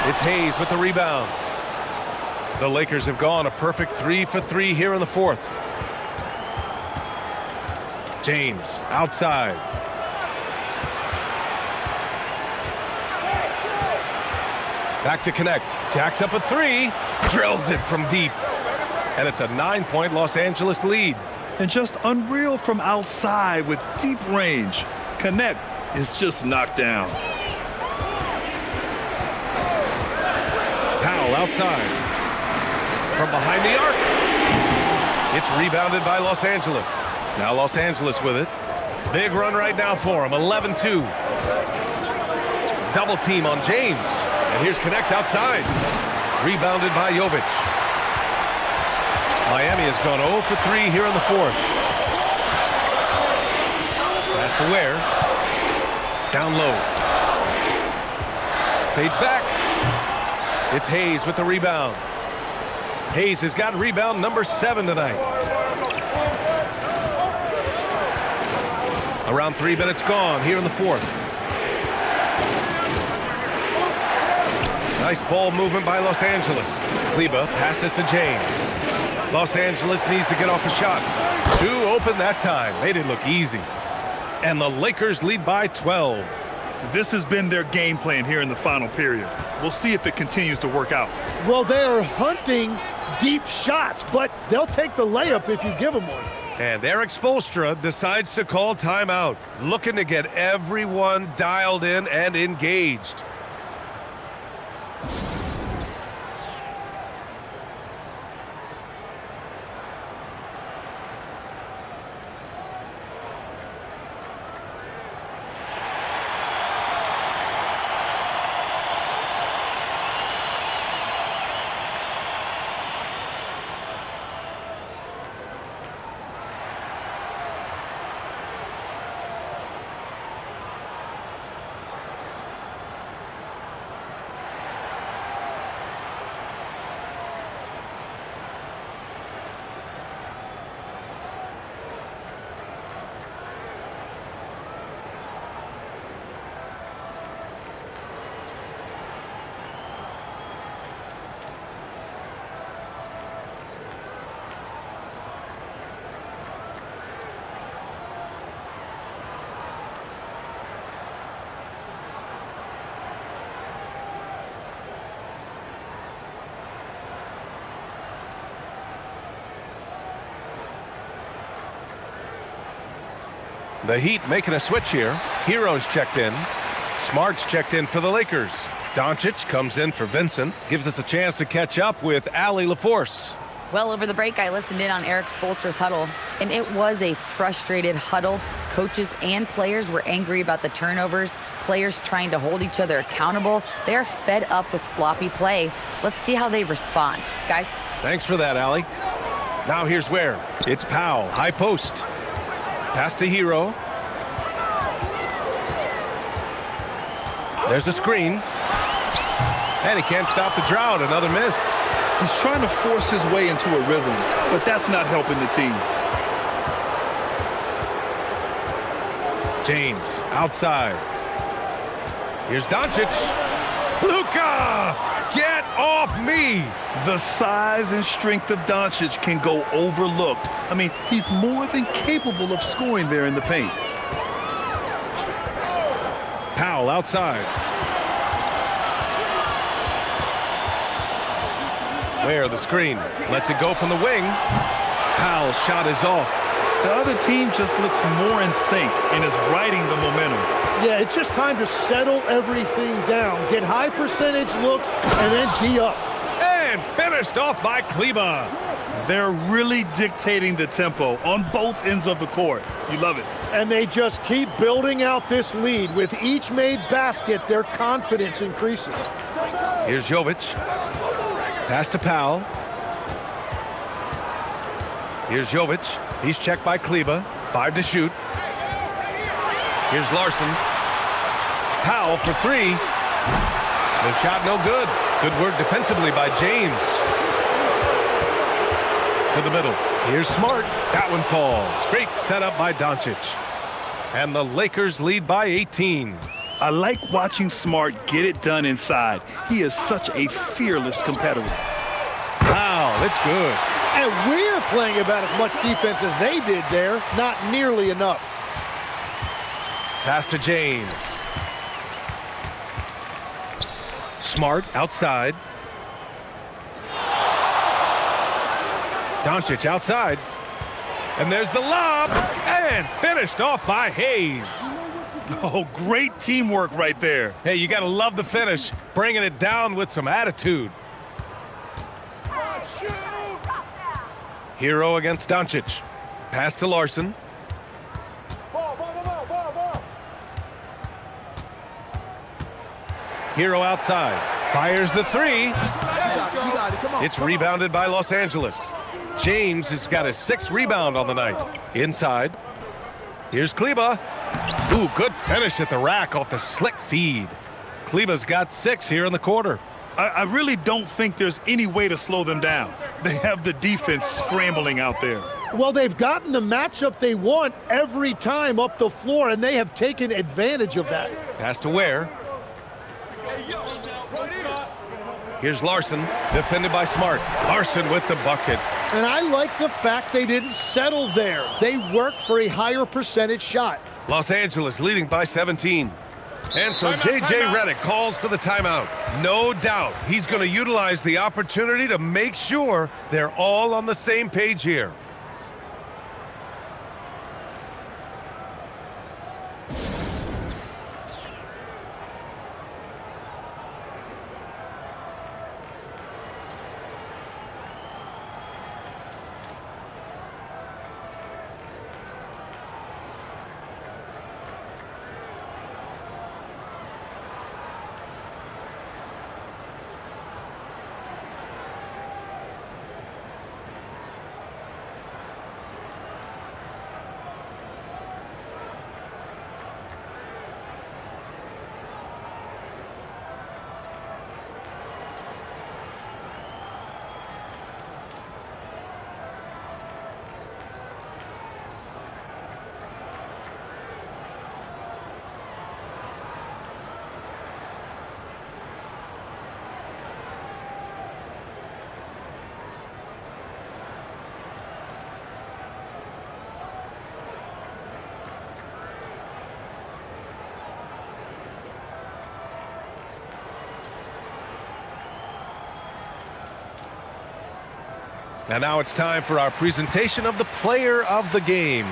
It's Hayes with the rebound. The Lakers have gone a perfect 3 for 3 here in the fourth. James outside. Back to connect. Jacks up a three. Drills it from deep. And it's a 9-point Los Angeles lead. And just unreal from outside with deep range. Connect is just knocked down. Powell outside. From behind the arc. It's rebounded by Los Angeles. Now Los Angeles with it. Big run right now for him. 11-2. Double team on James. And here's Connect outside. Rebounded by Jovic. Miami has gone 0 for 3 here in the fourth. Pass to Ware. Down low. Fades back. It's Hayes with the rebound. Hayes has got rebound number 7 tonight. Around 3 minutes gone here in the fourth. Nice ball movement by Los Angeles. Kleba passes to James. Los Angeles needs to get off a shot. 2 open that time. Made it look easy. And the Lakers lead by 12. This has been their game plan here in the final period. We'll see if it continues to work out. Well, they are hunting deep shots, but they'll take the layup if you give them one. And Eric Spoelstra decides to call timeout, looking to get everyone dialed in and engaged. The Heat making a switch here. Hero's checked in. Smart's checked in for the Lakers. Doncic comes in for Vincent. Gives us a chance to catch up with Allie LaForce. Well, over the break, I listened in on Eric Spoelstra's huddle, and it was a frustrated huddle. Coaches and players were angry about the turnovers. Players trying to hold each other accountable. They're fed up with sloppy play. Let's see how they respond. Guys? Thanks for that, Allie. Now here's where. It's Powell, high post. Pass to Hero. There's a screen. And he can't stop the drought. Another miss. He's trying to force his way into a rhythm, but that's not helping the team. James outside. Here's Doncic. Luka! Get off me! The size and strength of Doncic can go overlooked. I mean, he's more than capable of scoring there in the paint. Powell outside. Where the screen. Lets it go from the wing. Powell's shot is off. The other team just looks more in sync and is riding the momentum. Yeah, it's just time to settle everything down. Get high percentage looks and then D up. And finished off by Kleba. They're really dictating the tempo on both ends of the court. You love it. And they just keep building out this lead. With each made basket, their confidence increases. Here's Jovic. Pass to Powell. Here's Jovic. He's checked by Kleba. 5 to shoot. Here's Larson. Powell for 3. The shot no good. Good work defensively by James. To the middle. Here's Smart. That one falls. Great setup by Doncic. And the Lakers lead by 18. I like watching Smart get it done inside. He is such a fearless competitor. Wow, it's good. And we're playing about as much defense as they did there. Not nearly enough. Pass to James. Smart outside. Doncic outside. And there's the lob. And finished off by Hayes. Oh, great teamwork right there. Hey, you got to love the finish. Bringing it down with some attitude. Hero against Doncic. Pass to Larson. Hero outside. Fires the 3. It's rebounded by Los Angeles. James has got his 6th rebound on the night. Inside. Here's Kleba. Ooh, good finish at the rack off the slick feed. Kleba's got 6 here in the quarter. I really don't think there's any way to slow them down. They have the defense scrambling out there. Well, they've gotten the matchup they want every time up the floor, and they have taken advantage of that. Pass to Ware. Here's Larson, defended by Smart. Larson with the bucket. And I like the fact they didn't settle there. They worked for a higher percentage shot. Los Angeles leading by 17. And so J.J. Redick calls for the timeout. No doubt he's going to utilize the opportunity to make sure they're all on the same page here. And now it's time for our presentation of the player of the game,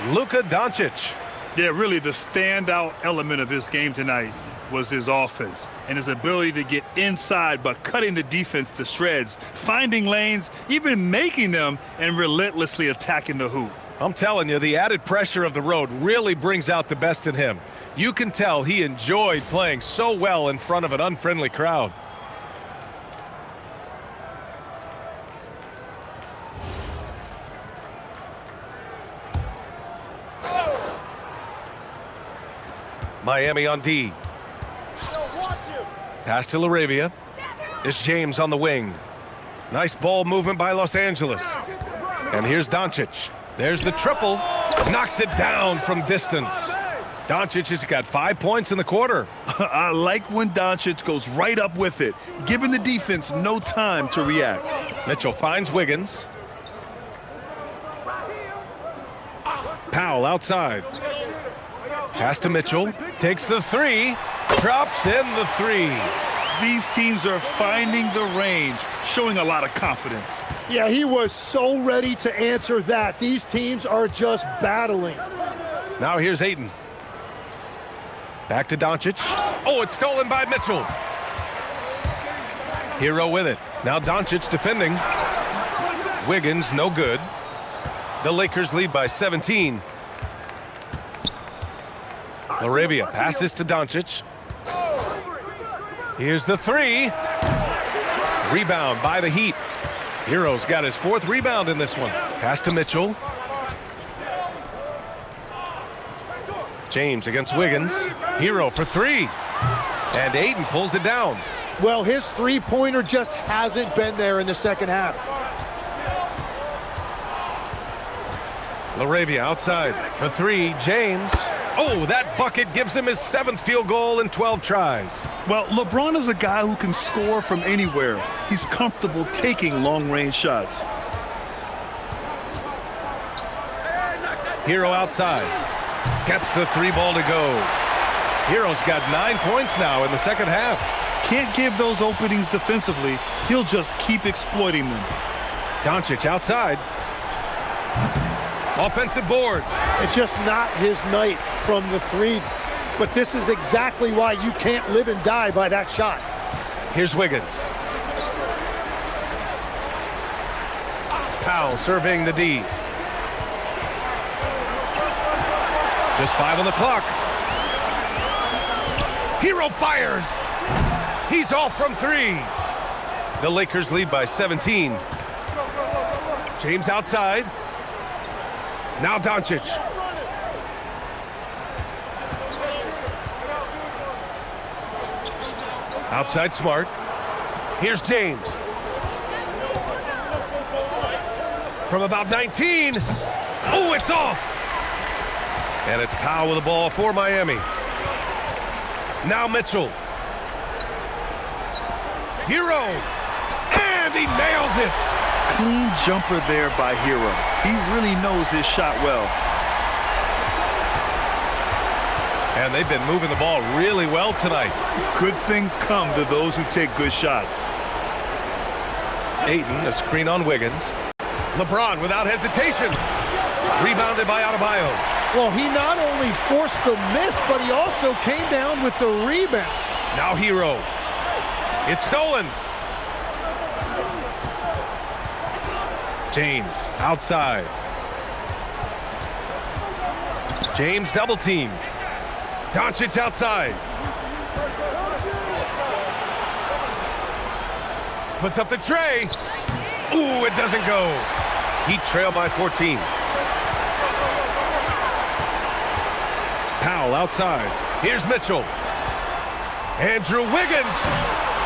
Luka Doncic. Yeah, really the standout element of his game tonight was his offense and his ability to get inside by cutting the defense to shreds, finding lanes, even making them, and relentlessly attacking the hoop. I'm telling you, the added pressure of the road really brings out the best in him. You can tell he enjoyed playing so well in front of an unfriendly crowd. Miami on D. Pass to LaRavia. It's James on the wing. Nice ball movement by Los Angeles. And here's Doncic. There's the triple. Knocks it down from distance. Doncic has got 5 points in the quarter. I like when Doncic goes right up with it, giving the defense no time to react. Mitchell finds Wiggins. Powell outside. Pass to Mitchell. Takes the 3. Drops in the 3. These teams are finding the range, showing a lot of confidence. Yeah, he was so ready to answer that. These teams are just battling. Now here's Ayton. Back to Doncic. Oh, it's stolen by Mitchell. Hero with it. Now Doncic defending. Wiggins, no good. The Lakers lead by 17. Laravia passes to Doncic. Here's the three. Rebound by the Heat. Hero's got his 4th rebound in this one. Pass to Mitchell. James against Wiggins. Hero for 3. And Ayton pulls it down. Well, his three-pointer just hasn't been there in the second half. Laravia outside for 3. James. Oh, that bucket gives him his 7th field goal in 12 tries. Well, LeBron is a guy who can score from anywhere. He's comfortable taking long-range shots. Hero outside. Gets the 3 ball to go. Hero's got 9 points now in the second half. Can't give those openings defensively. He'll just keep exploiting them. Doncic outside. Offensive board. It's just not his night from the 3. But this is exactly why you can't live and die by that shot. Here's Wiggins. Powell surveying the D. Just 5 on the clock. Hero fires. He's off from 3. The Lakers lead by 17. James outside. Now Doncic. Outside Smart. Here's James. From about 19. Oh, it's off. And it's Powell with the ball for Miami. Now Mitchell. Hero. And he nails it. Clean jumper there by Hero. He really knows his shot well. And they've been moving the ball really well tonight. Good things come to those who take good shots. Ayton, a screen on Wiggins. LeBron without hesitation. Rebounded by Adebayo. Well, he not only forced the miss, but he also came down with the rebound. Now Hero. It's stolen. James outside. James double teamed. Doncic outside. Puts up the tray. Ooh, it doesn't go. Heat trail by 14. Powell outside. Here's Mitchell. Andrew Wiggins.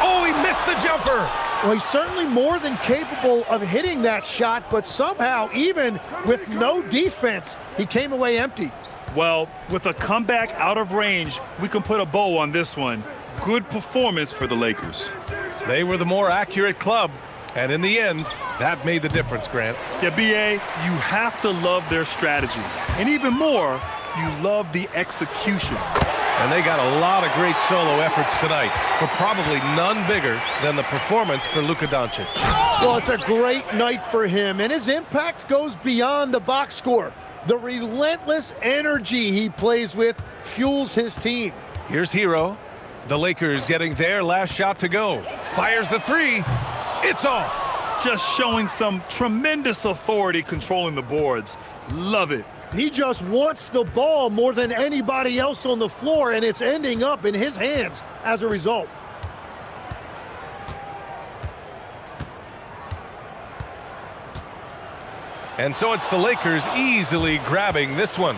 Oh, he missed the jumper. Well, he's certainly more than capable of hitting that shot, but somehow, even with no defense, he came away empty. Well, with a comeback out of range, we can put a bow on this one. Good performance for the Lakers. They were the more accurate club, and in the end, that made the difference, Grant. Yeah, B.A., you have to love their strategy. And even more, you love the execution. And they got a lot of great solo efforts tonight, but probably none bigger than the performance for Luka Doncic. Well, it's a great night for him, and his impact goes beyond the box score. The relentless energy he plays with fuels his team. Here's Hero. The Lakers getting their last shot to go. Fires the 3. It's off. Just showing some tremendous authority controlling the boards. Love it. He just wants the ball more than anybody else on the floor, and it's ending up in his hands as a result. And so it's the Lakers easily grabbing this one.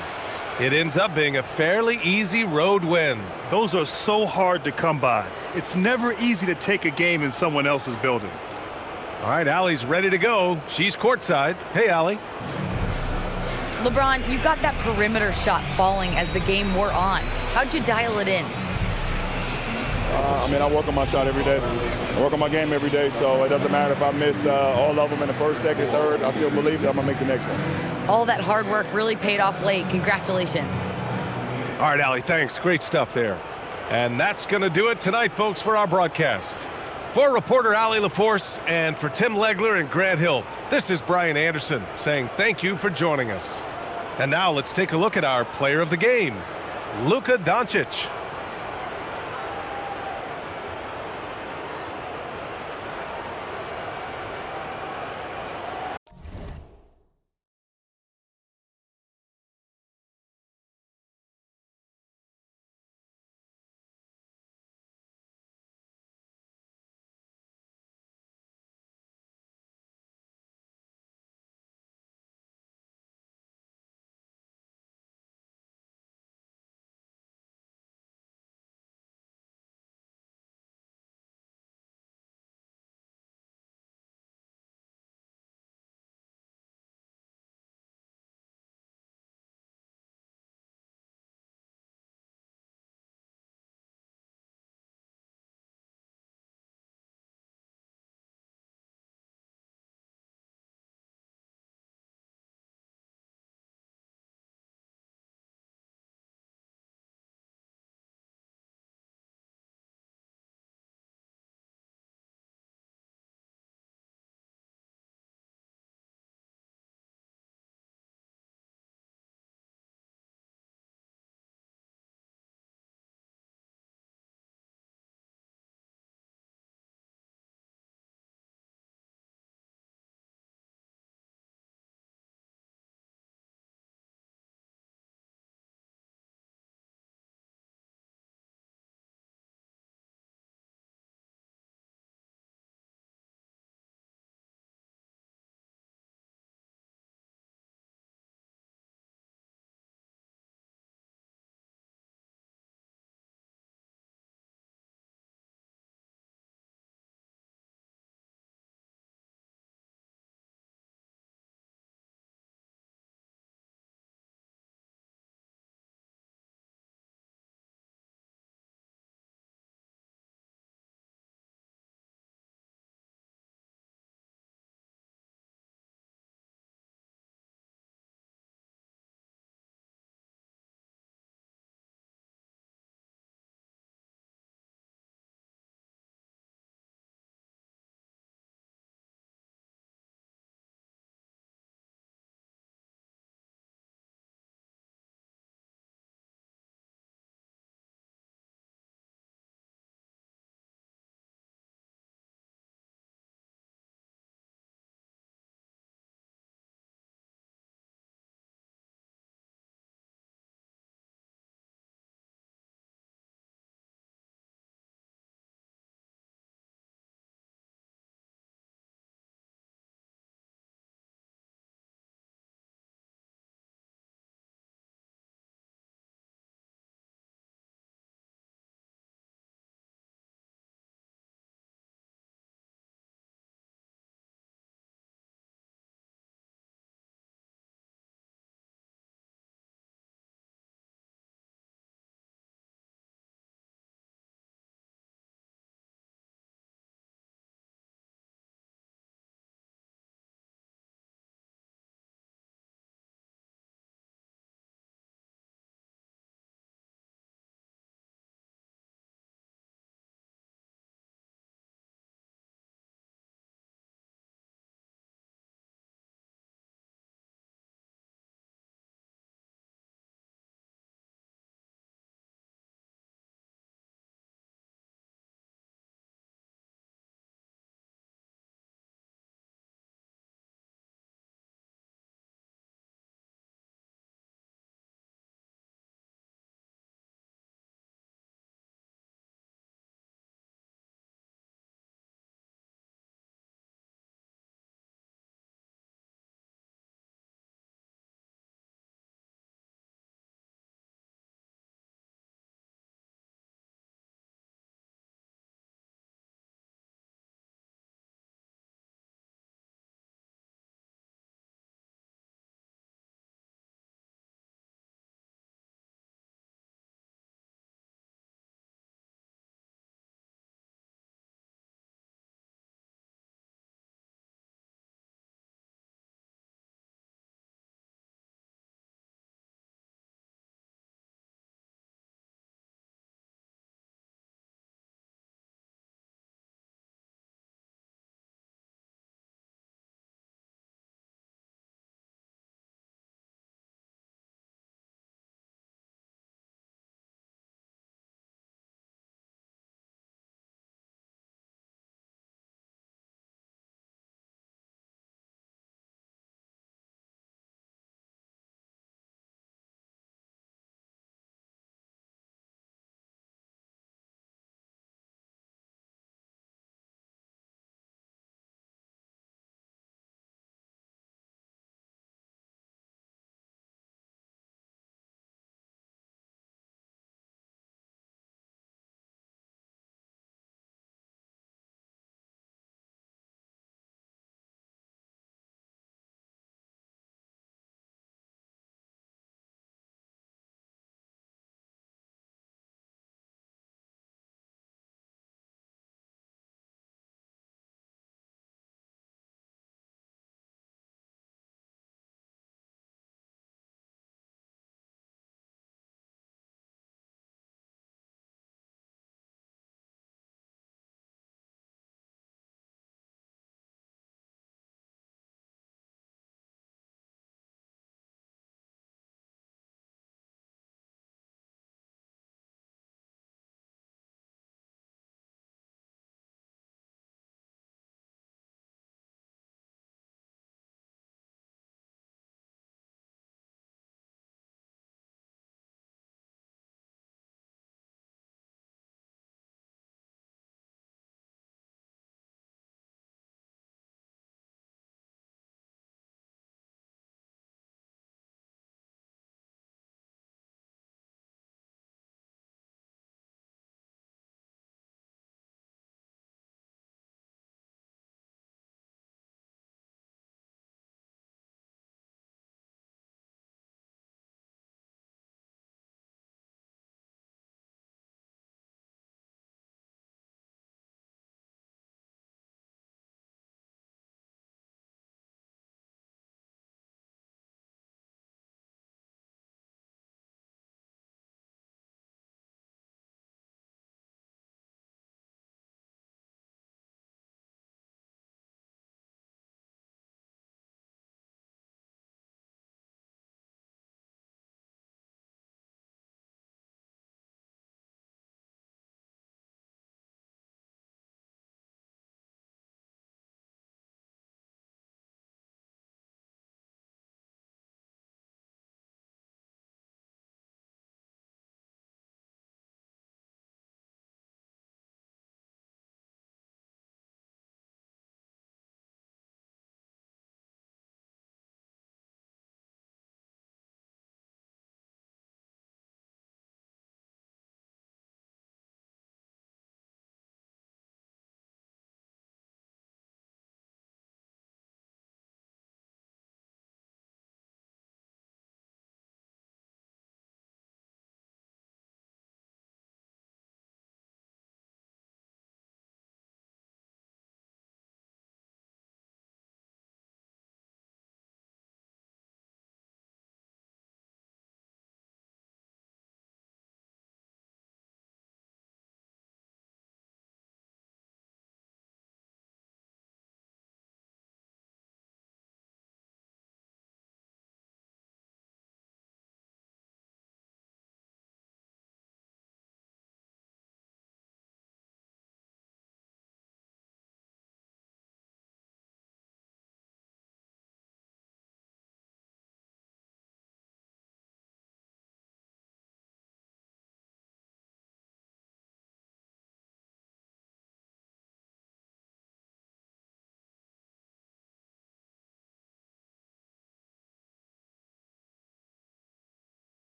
It ends up being a fairly easy road win. Those are so hard to come by. It's never easy to take a game in someone else's building. All right, Allie's ready to go. She's courtside. Hey, Allie. LeBron, you got that perimeter shot falling as the game wore on. How'd you dial it in? I work on my shot every day. I work on my game every day, so it doesn't matter if I miss all of them in the first, second, third. I still believe that I'm going to make the next one. All that hard work really paid off late. Congratulations. All right, Allie, thanks. Great stuff there. And that's going to do it tonight, folks, for our broadcast. For reporter Allie LaForce and for Tim Legler and Grant Hill, this is Brian Anderson saying thank you for joining us. And now let's take a look at our player of the game, Luka Doncic.